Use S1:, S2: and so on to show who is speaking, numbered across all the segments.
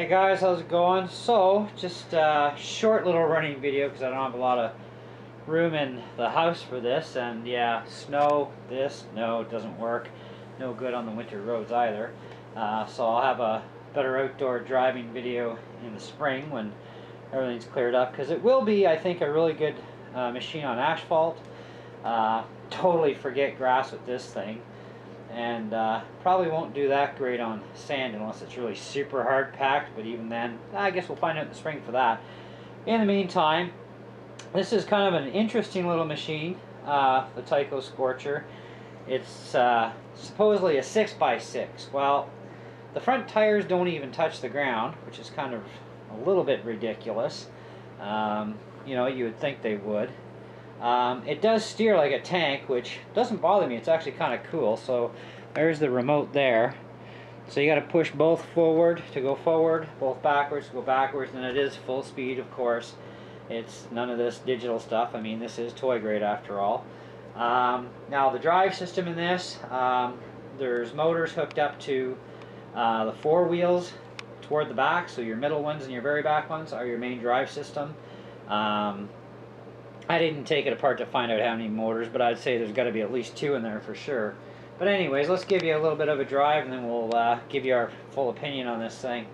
S1: Hey guys, how's it going? So, just a short little running video because I don't have a lot of room in the house for this. And yeah, snow, no, it doesn't work. No good on the winter roads either. So I'll have a better outdoor driving video in the spring when everything's cleared up. Because it will be, I think, a really good machine on asphalt. Totally forget grass with this thing. And probably won't do that great on sand unless it's really super hard packed, but even then, I guess we'll find out in the spring for that. In the meantime, this is kind of an interesting little machine, the Tyco Scorcher. It's supposedly a 6x6. Well, the front tires don't even touch the ground, which is kind of a little bit ridiculous. You know, you would think they would. It does steer like a tank, which doesn't bother me. It's actually kind of cool. So there's the remote there. So you got to push both forward to go forward, both backwards to go backwards, and it is full speed, of course. It's none of this digital stuff. I mean, this is toy grade after all. Now the drive system in this, there's motors hooked up to the four wheels toward the back. So your middle ones and your very back ones are your main drive system. I didn't take it apart to find out how many motors, but I'd say there's got to be at least two in there for sure. But anyways, let's give you a little bit of a drive and then we'll give you our full opinion on this thing.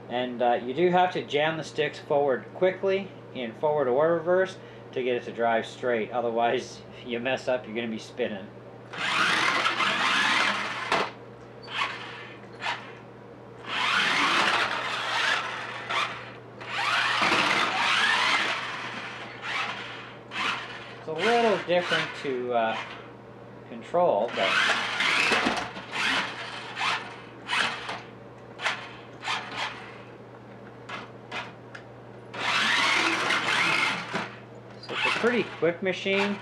S1: And you do have to jam the sticks forward quickly in forward or reverse to get it to drive straight. Otherwise, if you mess up, you're going to be spinning. It's a little different to control, but so it's a pretty quick machine.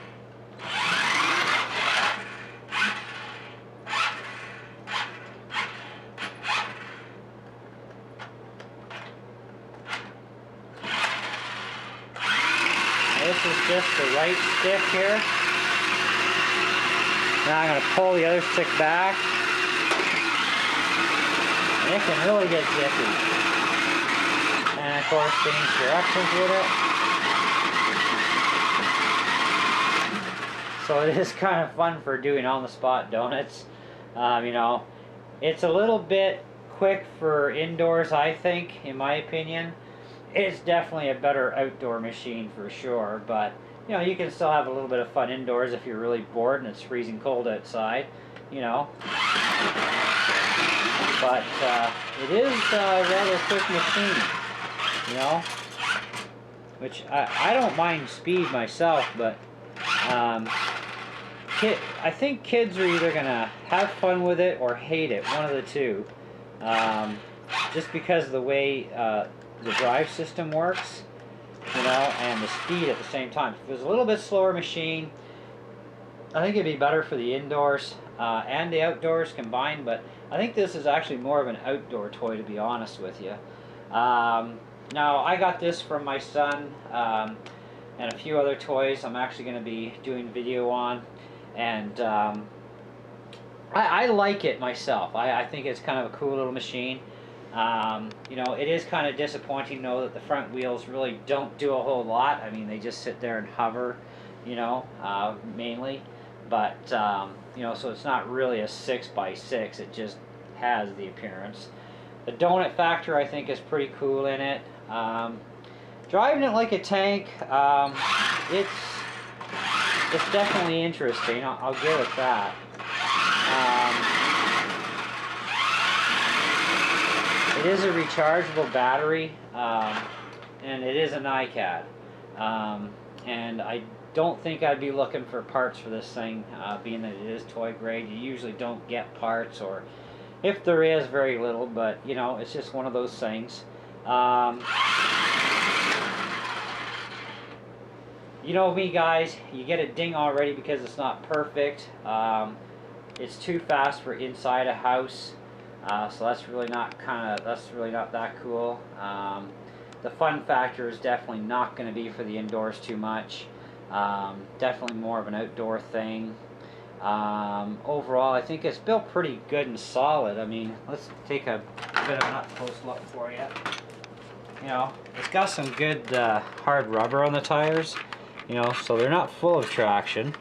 S1: This is just the right stick here. Now I'm going to pull the other stick back. And it can really get zippy. And of course, change directions with it. So it is kind of fun for doing on-the-spot donuts. You know, it's a little bit quick for indoors, I think, in my opinion. It's definitely a better outdoor machine for sure, but you know, you can still have a little bit of fun indoors if you're really bored and it's freezing cold outside, you know. But it is a rather quick machine, you know, which I don't mind speed myself, but I think kids are either going to have fun with it or hate it, one of the two, just because of the way the drive system works, you know, and the speed at the same time. If it was a little bit slower machine, I think it'd be better for the indoors and the outdoors combined, but I think this is actually more of an outdoor toy, to be honest with you. Now, I got this from my son and a few other toys I'm actually going to be doing video on, and I like it myself. I think it's kind of a cool little machine. You know, it is kind of disappointing, though, that the front wheels really don't do a whole lot. I mean, they just sit there and hover, you know, mainly. But, you know, so it's not really a 6x6. It just has the appearance. The donut factor, I think, is pretty cool in it. Driving it like a tank, it's definitely interesting. I'll give it that. It is a rechargeable battery, and it is an iCAD, and I don't think I'd be looking for parts for this thing, being that it is toy grade. You usually don't get parts, or if there is, very little, but you know, it's just one of those things. You know me, guys, you get a ding already because it's not perfect. It's too fast for inside a house. So that's really not that cool. The fun factor is definitely not going to be for the indoors too much. Definitely more of an outdoor thing. Overall, I think it's built pretty good and solid. I mean, let's take a bit of an up close look for you. You know, it's got some good hard rubber on the tires, you know, so they're not full of traction.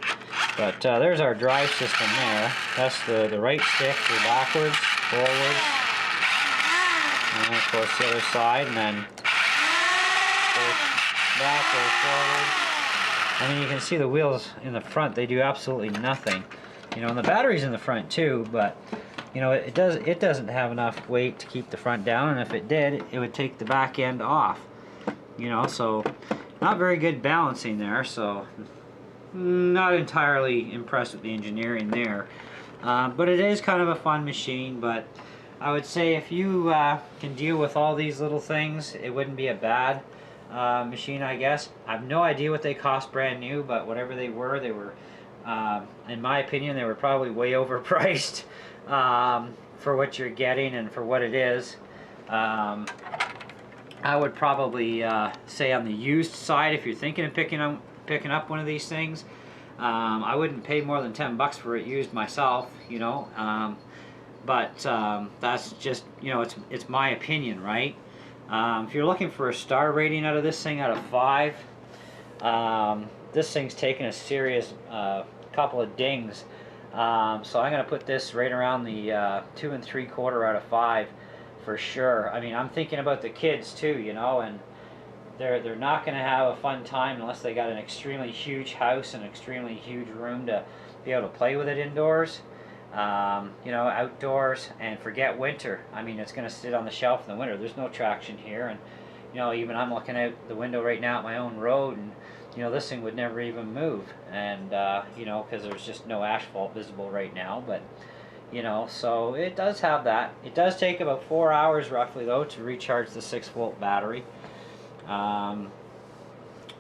S1: But there's our drive system there. That's the right stick for backwards, forwards, and of course the other side, and then goes back, goes forward. I mean, you can see the wheels in the front, they do absolutely nothing. You know, and the battery's in the front too, but you know, it doesn't have enough weight to keep the front down, and if it did, it would take the back end off. You know, so not very good balancing there, so not entirely impressed with the engineering there. But it is kind of a fun machine, but I would say if you can deal with all these little things, it wouldn't be a bad machine, I guess. I have no idea what they cost brand new, but whatever they were, in my opinion, they were probably way overpriced for what you're getting and for what it is. I would probably say on the used side, if you're thinking of picking up one of these things, I wouldn't pay more than 10 bucks for it used myself, you know. But that's just, you know, it's my opinion, right? If you're looking for a star rating out of this thing out of 5, this thing's taken a serious couple of dings. So I'm going to put this right around the 2 3/4 out of 5 for sure. I mean, I'm thinking about the kids too, you know, and they're not going to have a fun time unless they got an extremely huge house and extremely huge room to be able to play with it indoors. You know, outdoors, and forget winter. I mean, it's going to sit on the shelf in the winter. There's no traction here, and you know, even I'm looking out the window right now at my own road, and you know, this thing would never even move, and you know, because there's just no asphalt visible right now. But you know, so it does have that. It does take about 4 hours roughly though to recharge the 6-volt battery.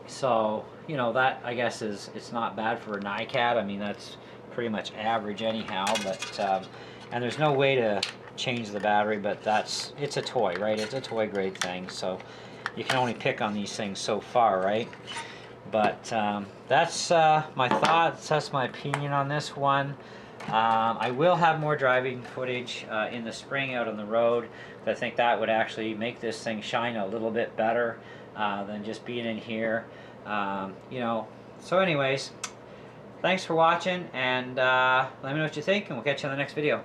S1: So you know, that I guess it's not bad for an iCat. I mean, that's pretty much average anyhow, but and there's no way to change the battery, but it's a toy, right? It's a toy grade thing, so you can only pick on these things so far, right? But that's my thoughts, that's my opinion on this one. I will have more driving footage in the spring out on the road. I think that would actually make this thing shine a little bit better than just being in here. You know, so anyways, thanks for watching, and let me know what you think, and we'll catch you in the next video.